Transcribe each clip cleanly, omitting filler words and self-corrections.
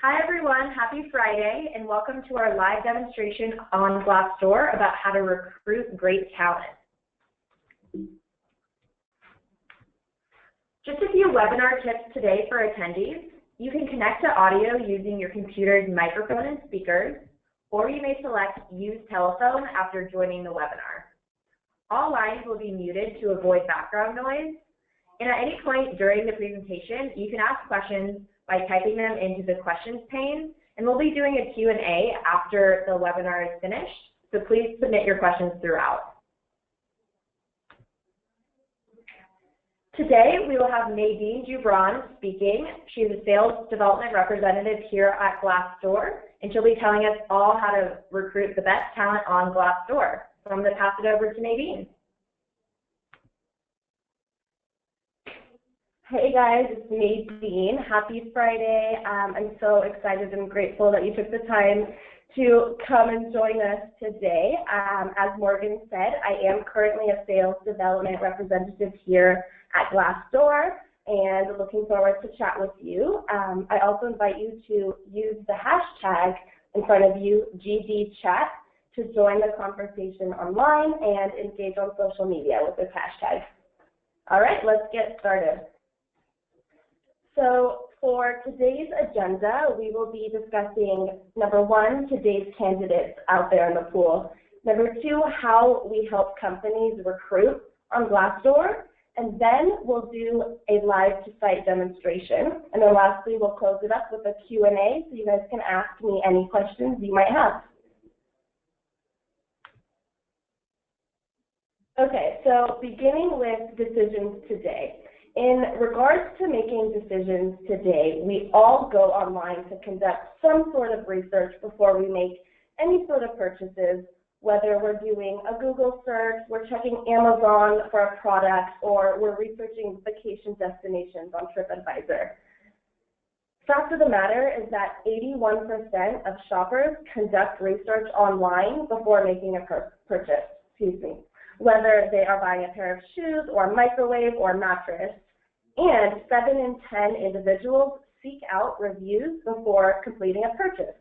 Hi everyone, happy Friday and welcome to our live demonstration on Glassdoor about how to recruit great talent. Just a few webinar tips today for attendees. You can connect to audio using your computer's microphone and speakers, or you may select Use Telephone after joining the webinar. All lines will be muted to avoid background noise, and at any point during the presentation, you can ask questions by typing them into the questions pane, and we'll be doing a Q&A after the webinar is finished, so please submit your questions throughout. Today, we will have Nadine Jubran speaking. She's a sales development representative here at Glassdoor, and she'll be telling us all how to recruit the best talent on Glassdoor. So I'm going to pass it over to Nadine. Hey guys, it's Nadine. Happy Friday. I'm so excited and grateful that you took the time to come and join us today. As Morgan said, I am currently a sales development representative here at Glassdoor and looking forward to chat with you. I also invite you to use the hashtag in front of you, GDChat, to join the conversation online and engage on social media with this hashtag. All right, let's get started. So for today's agenda, we will be discussing, number one, today's candidates out there in the pool. Number two, how we help companies recruit on Glassdoor. And then we'll do a live to site demonstration. And then lastly, we'll close it up with a Q&A so you guys can ask me any questions you might have. Okay, so beginning with decisions today. In regards to making decisions today, we all go online to conduct some sort of research before we make any sort of purchases, whether we're doing a Google search, we're checking Amazon for a product, or we're researching vacation destinations on TripAdvisor. Fact of the matter is that 81% of shoppers conduct research online before making a purchase, whether they are buying a pair of shoes or a microwave or a mattress. And 7 in 10 individuals seek out reviews before completing a purchase.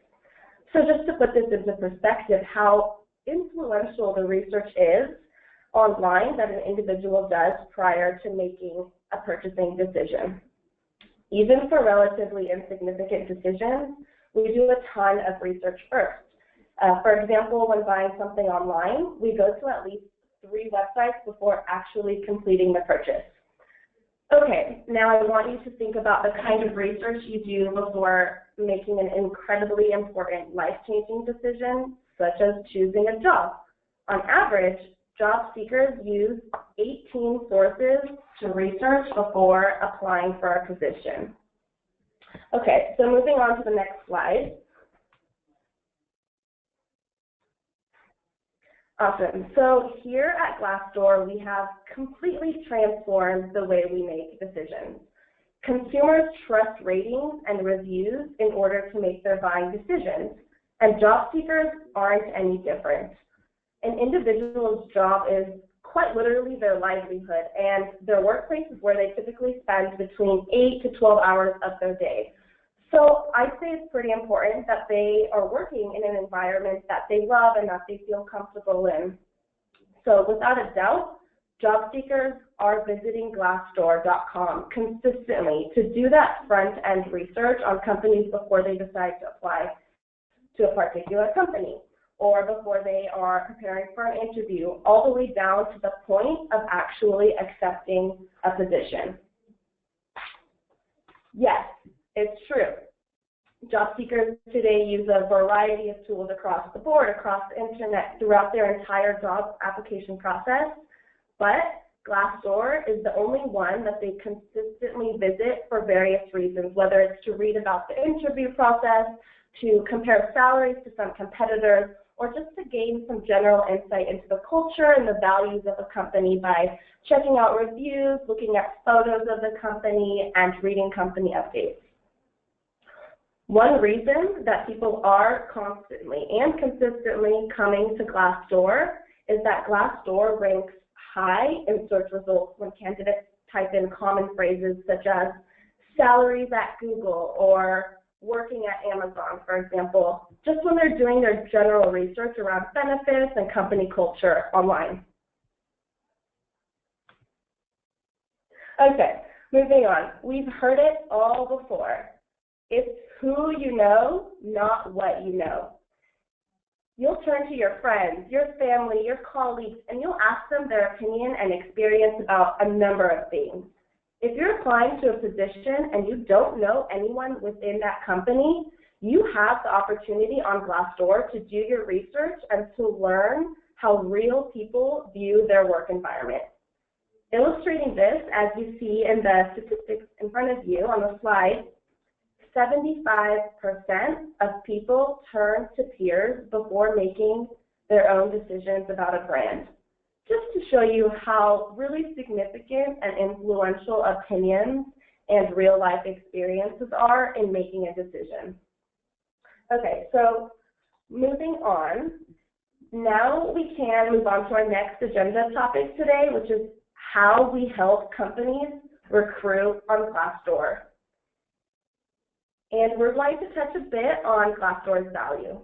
So just to put this into perspective, how influential the research is online that an individual does prior to making a purchasing decision. Even for relatively insignificant decisions, we do a ton of research first. For example, when buying something online, we go to at least 3 websites before actually completing the purchase. Okay, now I want you to think about the kind of research you do before making an incredibly important life-changing decision, such as choosing a job. On average, job seekers use 18 sources to research before applying for a position. Okay, so moving on to the next slide. Awesome. So here at Glassdoor, we have completely transformed the way we make decisions. Consumers trust ratings and reviews in order to make their buying decisions, and job seekers aren't any different. An individual's job is quite literally their livelihood, and their workplace is where they typically spend between 8 to 12 hours of their day. So I'd say it's pretty important that they are working in an environment that they love and that they feel comfortable in. So without a doubt, job seekers are visiting Glassdoor.com consistently to do that front-end research on companies before they decide to apply to a particular company or before they are preparing for an interview, all the way down to the point of actually accepting a position. Yes. It's true. Job seekers today use a variety of tools across the board, across the internet, throughout their entire job application process, but Glassdoor is the only one that they consistently visit for various reasons, whether it's to read about the interview process, to compare salaries to some competitors, or just to gain some general insight into the culture and the values of a company by checking out reviews, looking at photos of the company, and reading company updates. One reason that people are constantly and consistently coming to Glassdoor is that Glassdoor ranks high in search results when candidates type in common phrases such as salaries at Google or working at Amazon, for example, just when they're doing their general research around benefits and company culture online. Okay, moving on. We've heard it all before. It's who you know, not what you know. You'll turn to your friends, your family, your colleagues, and you'll ask them their opinion and experience about a number of things. If you're applying to a position and you don't know anyone within that company, you have the opportunity on Glassdoor to do your research and to learn how real people view their work environment. Illustrating this, as you see in the statistics in front of you on the slide, 75% of people turn to peers before making their own decisions about a brand. Just to show you how really significant and influential opinions and real-life experiences are in making a decision. Okay, so moving on, now we can move on to our next agenda topic today, which is how we help companies recruit on Glassdoor. And we're going to touch a bit on Glassdoor's value.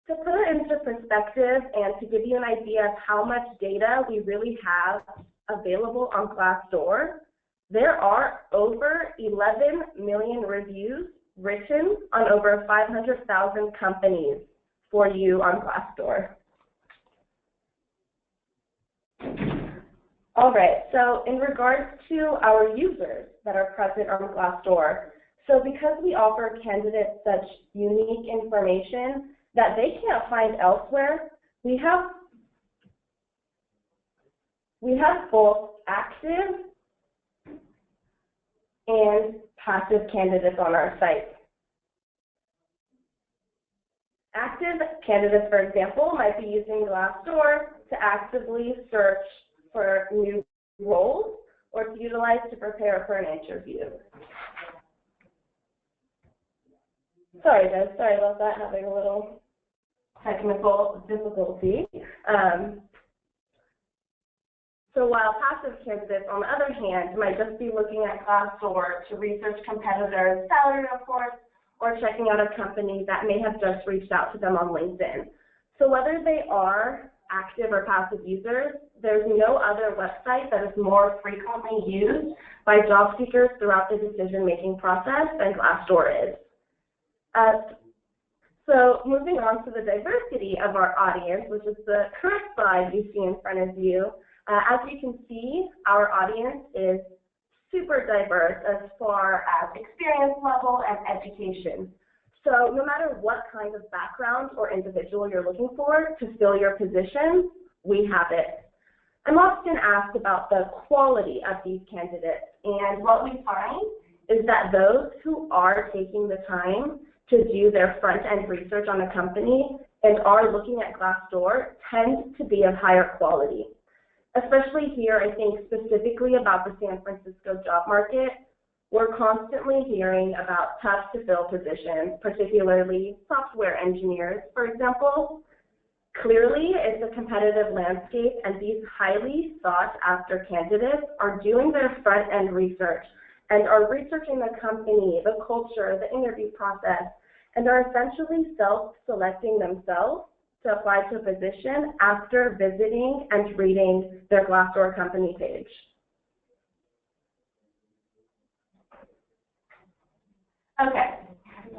To put it into perspective and to give you an idea of how much data we really have available on Glassdoor, there are over 11 million reviews written on over 500,000 companies for you on Glassdoor. All right, so in regards to our users that are present on Glassdoor, so because we offer candidates such unique information that they can't find elsewhere, we have both active and passive candidates on our site. Active candidates, for example, might be using Glassdoor to actively search for new roles or to utilize to prepare for an interview. Sorry guys, sorry about that, having a little technical difficulty. So while passive candidates, on the other hand, might just be looking at Glassdoor to research competitors' salary reports or checking out a company that may have just reached out to them on LinkedIn. So whether they are active or passive users, there's no other website that is more frequently used by job seekers throughout the decision-making process than Glassdoor is. So moving on to the diversity of our audience, which is the correct slide you see in front of you, as you can see, our audience is super diverse as far as experience level and education. So no matter what kind of background or individual you're looking for to fill your position, we have it. I'm often asked about the quality of these candidates, and what we find is that those who are taking the time to do their front-end research on a company and are looking at Glassdoor tend to be of higher quality. Especially here, I think specifically about the San Francisco job market, we're constantly hearing about tough-to-fill positions, particularly software engineers, for example. Clearly, it's a competitive landscape, and these highly sought-after candidates are doing their front-end research and are researching the company, the culture, the interview process, and are essentially self-selecting themselves to apply to a position after visiting and reading their Glassdoor company page. Okay,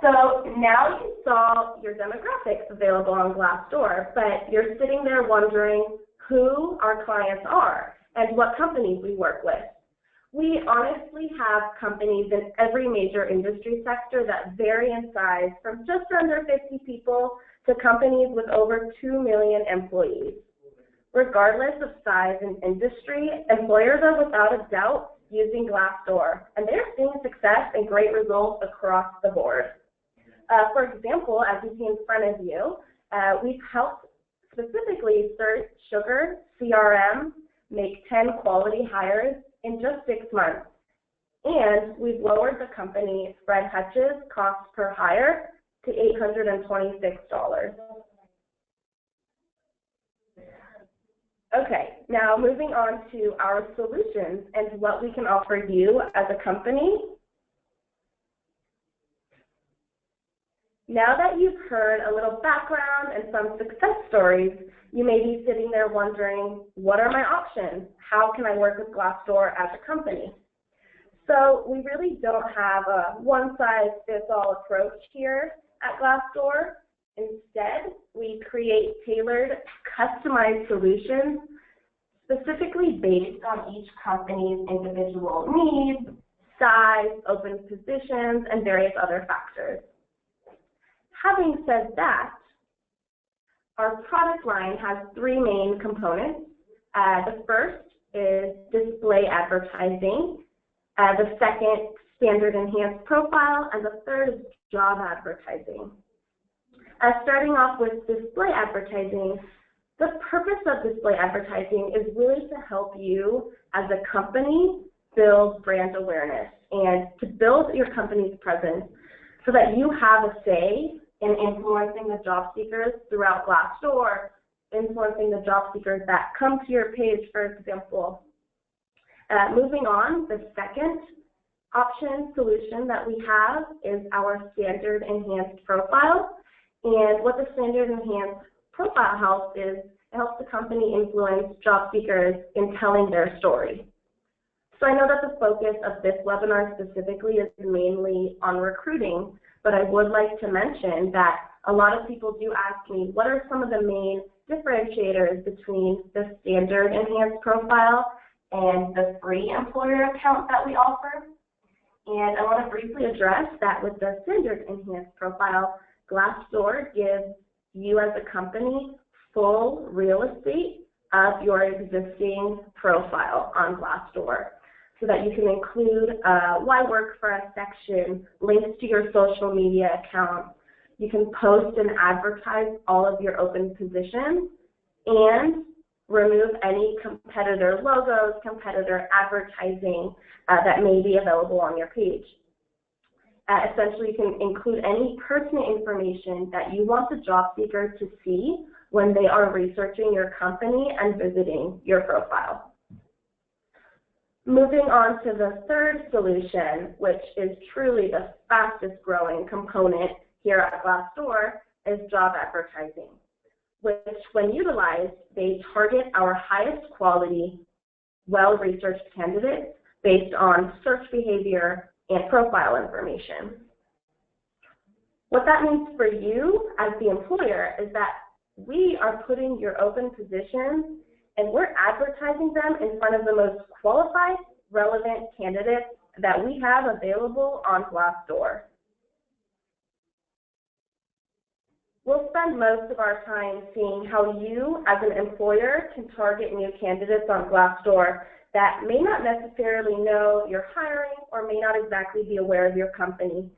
so now you saw your demographics available on Glassdoor, but you're sitting there wondering who our clients are and what companies we work with. We honestly have companies in every major industry sector that vary in size from just under 50 people to companies with over 2 million employees. Regardless of size and industry, employers are without a doubt using Glassdoor, and they're seeing success and great results across the board. For example, as you see in front of you, we've helped specifically Sugar CRM make 10 quality hires in just 6 months. And we've lowered the company Fred Hutch's cost per hire to $826. Okay, now moving on to our solutions and what we can offer you as a company. Now that you've heard a little background and some success stories, you may be sitting there wondering, what are my options? How can I work with Glassdoor as a company? So we really don't have a one-size-fits-all approach here at Glassdoor. Instead, we create tailored, customized solutions specifically based on each company's individual needs, size, open positions, and various other factors. Having said that, our product line has three main components. The first is display advertising, the second, standard enhanced profile, and the third is job advertising. Starting off with display advertising, the purpose of display advertising is really to help you as a company build brand awareness and to build your company's presence so that you have a say in influencing the job seekers throughout Glassdoor, influencing the job seekers that come to your page, for example. Moving on, the second option solution that we have is our standard enhanced profile. And what the standard enhanced profile helps is it helps the company influence job seekers in telling their story. So I know that the focus of this webinar specifically is mainly on recruiting, but I would like to mention that a lot of people do ask me, what are some of the main differentiators between the standard enhanced profile and the free employer account that we offer? And I want to briefly address that with the standard enhanced profile, Glassdoor gives you as a company full real estate of your existing profile on Glassdoor so that you can include why work for us section, links to your social media accounts. You can post and advertise all of your open positions and remove any competitor logos, competitor advertising that may be available on your page. Essentially, you can include any personal information that you want the job seeker to see when they are researching your company and visiting your profile. Moving on to the third solution, which is truly the fastest growing component here at Glassdoor, is job advertising, which when utilized, they target our highest quality, well-researched candidates based on search behavior and profile information. What that means for you as the employer is that we are putting your open positions and we're advertising them in front of the most qualified, relevant candidates that we have available on Glassdoor. We'll spend most of our time seeing how you as an employer can target new candidates on Glassdoor that may not necessarily know you're hiring or may not exactly be aware of your company.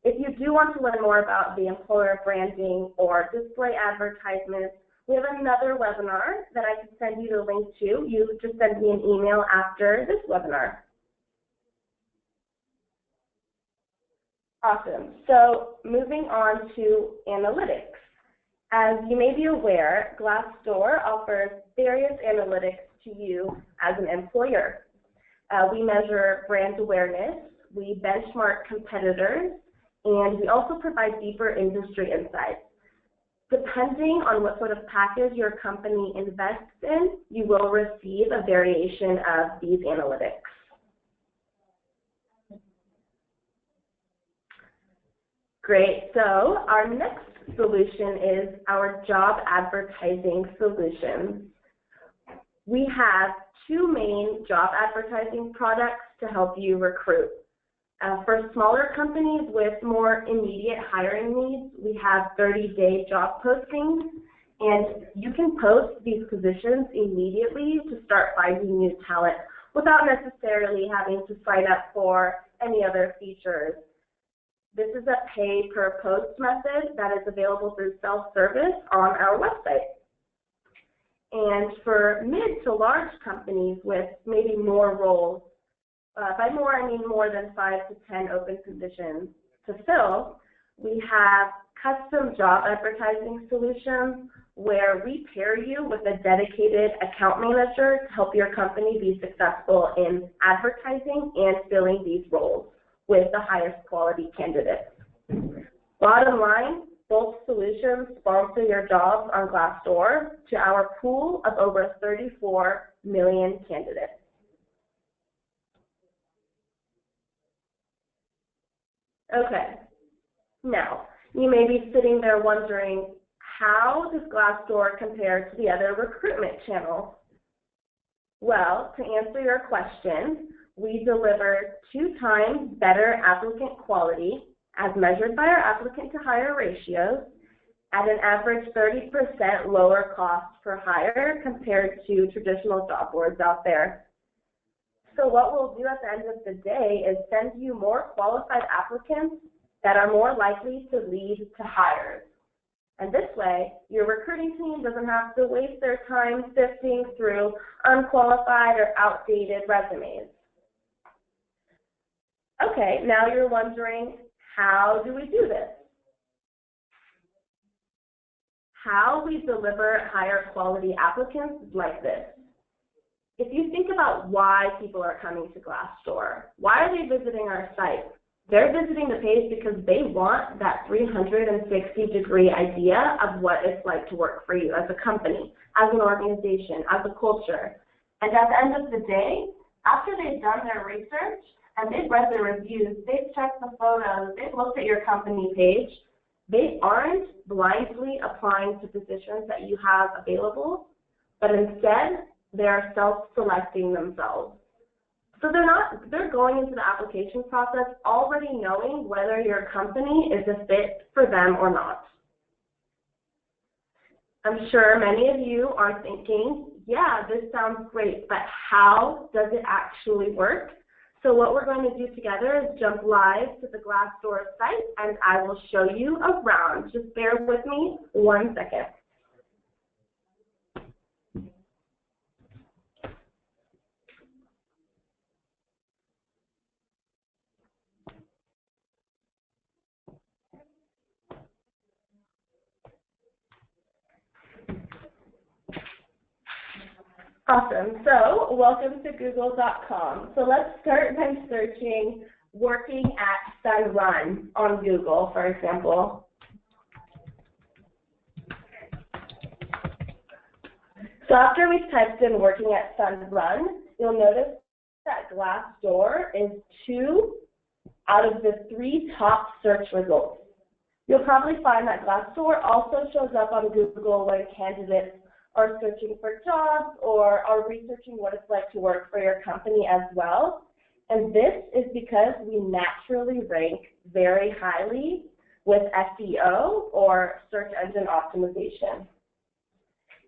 If you do want to learn more about the employer branding or display advertisements, we have another webinar that I can send you the link to. You just send me an email after this webinar. Awesome. So moving on to analytics. As you may be aware, Glassdoor offers various analytics to you as an employer. We measure brand awareness, we benchmark competitors, and we also provide deeper industry insights. Depending on what sort of package your company invests in, you will receive a variation of these analytics. Great, so our next solution is our job advertising solutions. We have two main job advertising products to help you recruit. For smaller companies with more immediate hiring needs, we have 30-day job postings, and you can post these positions immediately to start finding new talent without necessarily having to sign up for any other features. This is a pay-per-post method that is available through self-service on our website. And for mid to large companies with maybe more roles, by more I mean more than 5 to 10 open positions to fill, we have custom job advertising solutions where we pair you with a dedicated account manager to help your company be successful in advertising and filling these roles with the highest quality candidates. Bottom line, both solutions sponsor your jobs on Glassdoor to our pool of over 34 million candidates. Okay, now you may be sitting there wondering, how does Glassdoor compare to the other recruitment channels? Well, to answer your question, we deliver 2 times better applicant quality as measured by our applicant to hire ratios at an average 30% lower cost per hire compared to traditional job boards out there. So what we'll do at the end of the day is send you more qualified applicants that are more likely to lead to hires. And this way, your recruiting team doesn't have to waste their time sifting through unqualified or outdated resumes. Okay, now you're wondering, how do we do this? How we deliver higher quality applicants is like this. If you think about why people are coming to Glassdoor, why are they visiting our site? They're visiting the page because they want that 360-degree idea of what it's like to work for you as a company, as an organization, as a culture. And at the end of the day, after they've done their research and they've read the reviews, they've checked the photos, they've looked at your company page, they aren't blindly applying to positions that you have available, but instead they're self-selecting themselves. So they're going into the application process already knowing whether your company is a fit for them or not. I'm sure many of you are thinking, yeah, this sounds great, but how does it actually work? So what we're going to do together is jump live to the Glassdoor site, and I will show you around. Just bear with me 1 second. Awesome. So welcome to Google.com. So let's start by searching working at Sunrun on Google, for example. So after we've typed in working at Sunrun, you'll notice that Glassdoor is 2 out of the 3 top search results. You'll probably find that Glassdoor also shows up on Google when candidates are searching for jobs or are researching what it's like to work for your company as well. And this is because we naturally rank very highly with SEO or search engine optimization.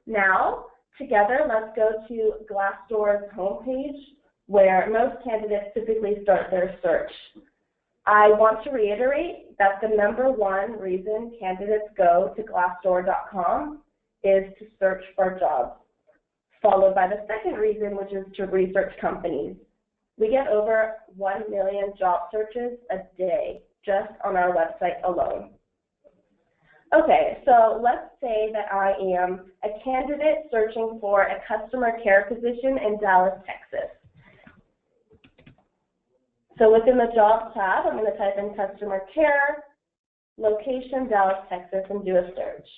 Now, together, let's go to Glassdoor's homepage where most candidates typically start their search. I want to reiterate that the #1 reason candidates go to Glassdoor.com is to search for jobs, followed by the second reason, which is to research companies. We get over 1 million job searches a day just on our website alone. Okay, so let's say that I am a candidate searching for a customer care position in Dallas, Texas. So within the Jobs tab, I'm going to type in customer care, location, Dallas, Texas, and do a search.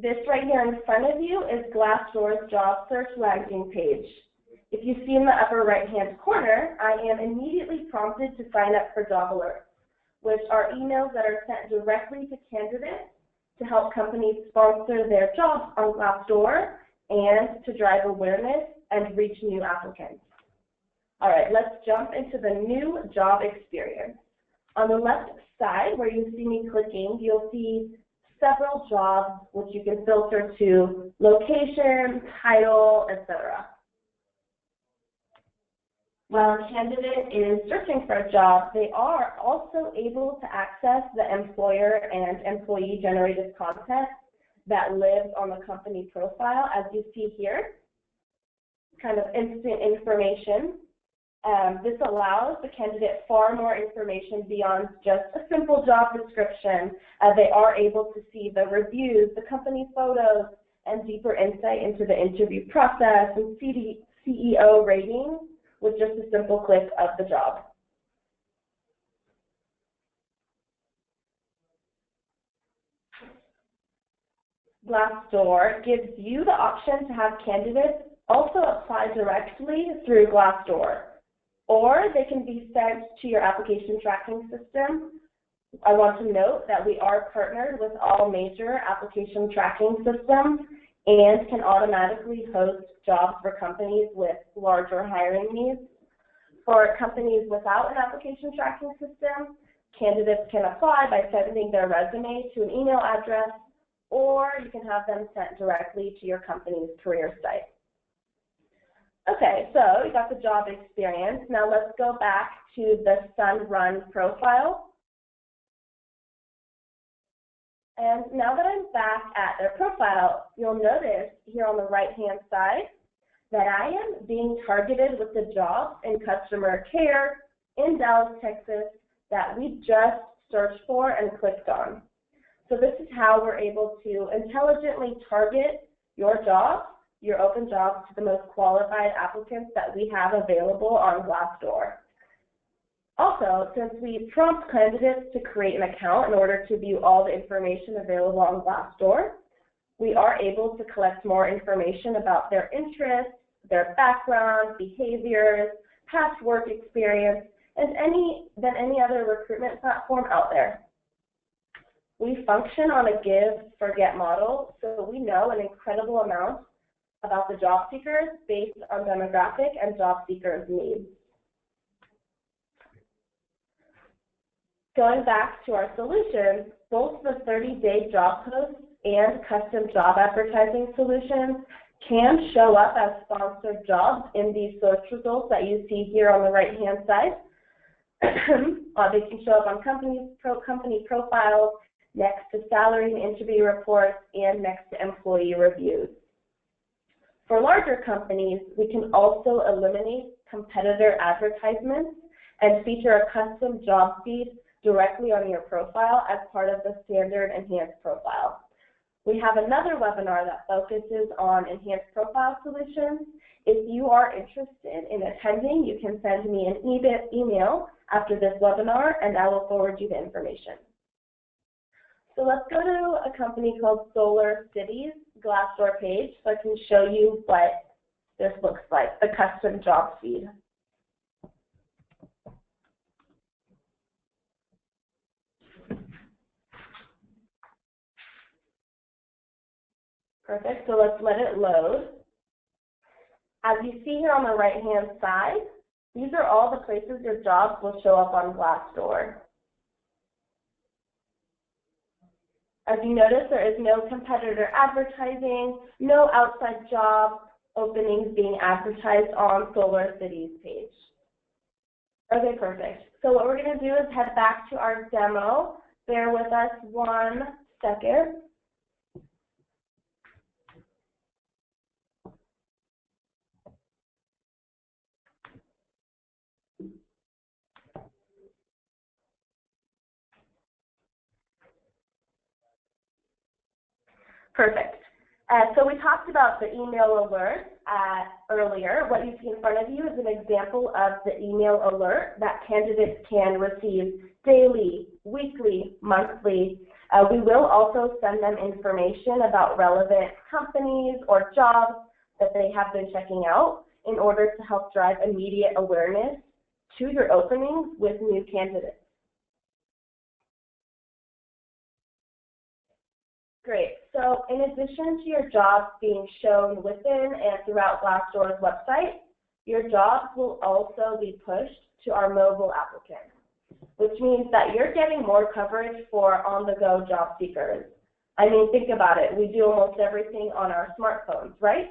This right here in front of you is Glassdoor's job search landing page. If you see in the upper right-hand corner, I am immediately prompted to sign up for job alerts, which are emails that are sent directly to candidates to help companies sponsor their jobs on Glassdoor and to drive awareness and reach new applicants. All right, let's jump into the new job experience. On the left side, where you see me clicking, you'll see several jobs which you can filter to location, title, etc. While a candidate is searching for a job, they are also able to access the employer and employee-generated content that lives on the company profile, as you see here, kind of instant information. This allows the candidate far more information beyond just a simple job description. They are able to see the reviews, the company photos, and deeper insight into the interview process and CEO ratings with just a simple click of the job. Glassdoor gives you the option to have candidates also apply directly through Glassdoor, or they can be sent to your application tracking system. I want to note that we are partnered with all major application tracking systems and can automatically host jobs for companies with larger hiring needs. For companies without an application tracking system, candidates can apply by sending their resume to an email address, or you can have them sent directly to your company's career site. Okay, so you got the job experience. Now let's go back to the Sunrun profile. And now that I'm back at their profile, you'll notice here on the right-hand side that I am being targeted with the jobs in customer care in Dallas, Texas that we just searched for and clicked on. So this is how we're able to intelligently target your jobs, your open jobs, to the most qualified applicants that we have available on Glassdoor. Also, since we prompt candidates to create an account in order to view all the information available on Glassdoor, we are able to collect more information about their interests, their background, behaviors, past work experience, and than any other recruitment platform out there. We function on a give-forget model, so we know an incredible amount about the job seekers based on demographic and job seekers' needs. Going back to our solutions, both the 30-day job posts and custom job advertising solutions can show up as sponsored jobs in these search results that you see here on the right-hand side. They can show up on company profiles, next to salary and interview reports, and next to employee reviews. For larger companies, we can also eliminate competitor advertisements and feature a custom job feed directly on your profile as part of the standard enhanced profile. We have another webinar that focuses on enhanced profile solutions. If you are interested in attending, you can send me an email after this webinar, and I will forward you the information. So let's go to a company called Solar Cities Glassdoor page so I can show you what this looks like, the custom job feed. Perfect, so let's let it load. As you see here on the right-hand side, these are all the places your jobs will show up on Glassdoor. As you notice, there is no competitor advertising, no outside job openings being advertised on Solar Cities page. Okay, perfect. So what we're going to do is head back to our demo. Bear with us 1 second. Perfect. So we talked about the email alert earlier. What you see in front of you is an example of the email alert that candidates can receive daily, weekly, monthly. We will also send them information about relevant companies or jobs that they have been checking out in order to help drive immediate awareness to your openings with new candidates. Great. So in addition to your jobs being shown within and throughout Glassdoor's website, your jobs will also be pushed to our mobile applicants, which means that you're getting more coverage for on-the-go job seekers. I mean, think about it. We do almost everything on our smartphones, right?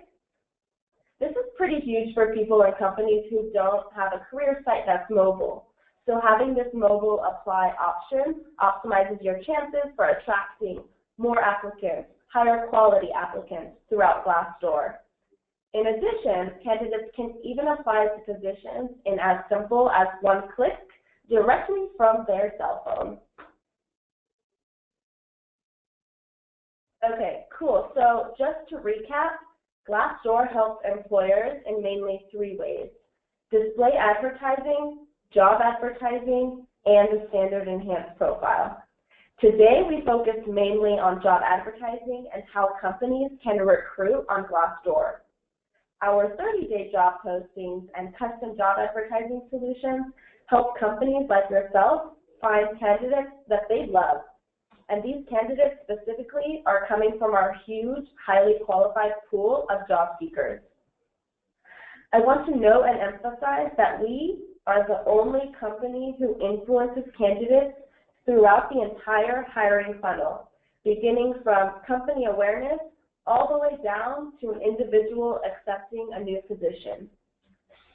This is pretty huge for people and companies who don't have a career site that's mobile. So having this mobile apply option optimizes your chances for attracting more applicants, higher quality applicants throughout Glassdoor. In addition, candidates can even apply to positions in as simple as 1 click directly from their cell phone. Okay, cool. So just to recap, Glassdoor helps employers in mainly 3 ways: display advertising, job advertising, and the standard enhanced profile. Today, we focus mainly on job advertising and how companies can recruit on Glassdoor. Our 30-day job postings and custom job advertising solutions help companies like yourself find candidates that they love. And these candidates specifically are coming from our huge, highly qualified pool of job seekers. I want to note and emphasize that we are the only company who influences candidates throughout the entire hiring funnel, beginning from company awareness all the way down to an individual accepting a new position.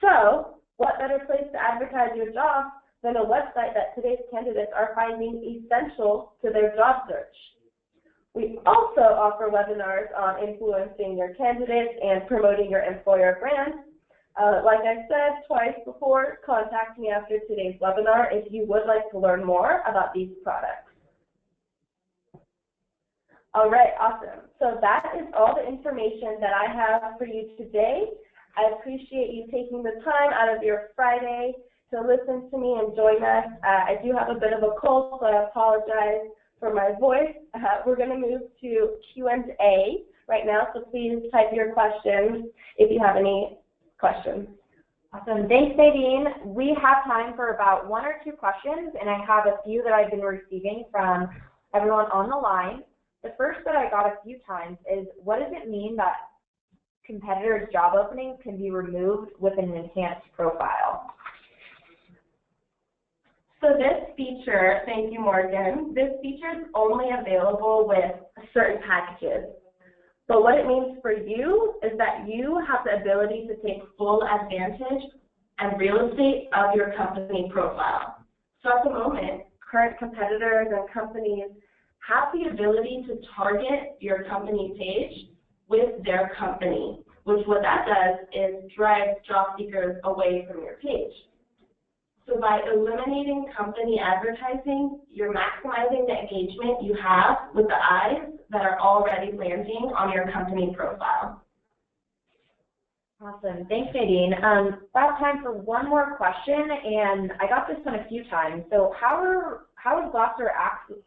So, what better place to advertise your job than a website that today's candidates are finding essential to their job search? We also offer webinars on influencing your candidates and promoting your employer brand. Like I said twice before, contact me after today's webinar if you would like to learn more about these products. All right, awesome. So that is all the information that I have for you today. I appreciate you taking the time out of your Friday to listen to me and join us. I do have a bit of a cold, so I apologize for my voice. We're going to move to Q&A right now, so please type your questions if you have any questions. Awesome. Thanks, Nadine. We have time for about 1 or 2 questions, and I have a few that I've been receiving from everyone on the line. The first that I got a few times is, what does it mean that competitors' job openings can be removed with an enhanced profile? So this feature, thank you, Morgan, this feature is only available with certain packages. But what it means for you is that you have the ability to take full advantage and real estate of your company profile. So at the moment, current competitors and companies have the ability to target your company page with their company, which what that does is drive job seekers away from your page. So by eliminating company advertising, you're maximizing the engagement you have with the eyes that are already landing on your company profile. Awesome. Thanks, Nadine. About time for one more question, and I got this one a few times. So how is Glassdoor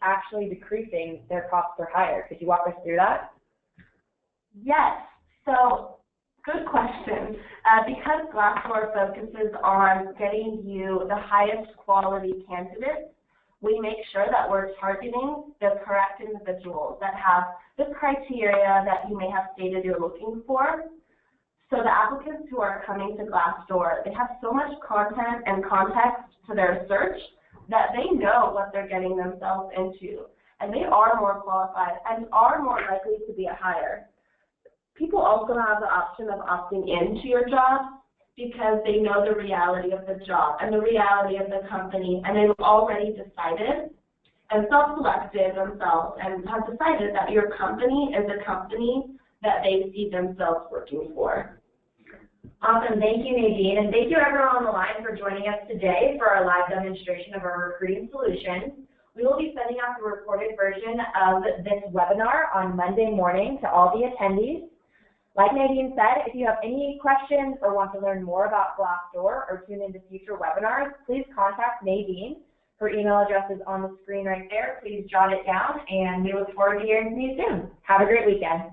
actually decreasing their cost per hire? Could you walk us through that? Yes. So good question. Because Glassdoor focuses on getting you the highest quality candidates, we make sure that we're targeting the correct individuals that have the criteria that you may have stated you're looking for. So the applicants who are coming to Glassdoor, they have so much content and context to their search that they know what they're getting themselves into, and they are more qualified and are more likely to be a hire. People also have the option of opting into your job because they know the reality of the job and the reality of the company, and they've already decided and self-selected themselves and have decided that your company is a company that they see themselves working for. Awesome. Thank you, Nadine, and thank you everyone on the line for joining us today for our live demonstration of our recruiting solutions. We will be sending out the recorded version of this webinar on Monday morning to all the attendees. Like Nadine said, if you have any questions or want to learn more about Glassdoor or tune into future webinars, please contact Nadine. Her email address is on the screen right there. Please jot it down, and we look forward to hearing from you soon. Have a great weekend.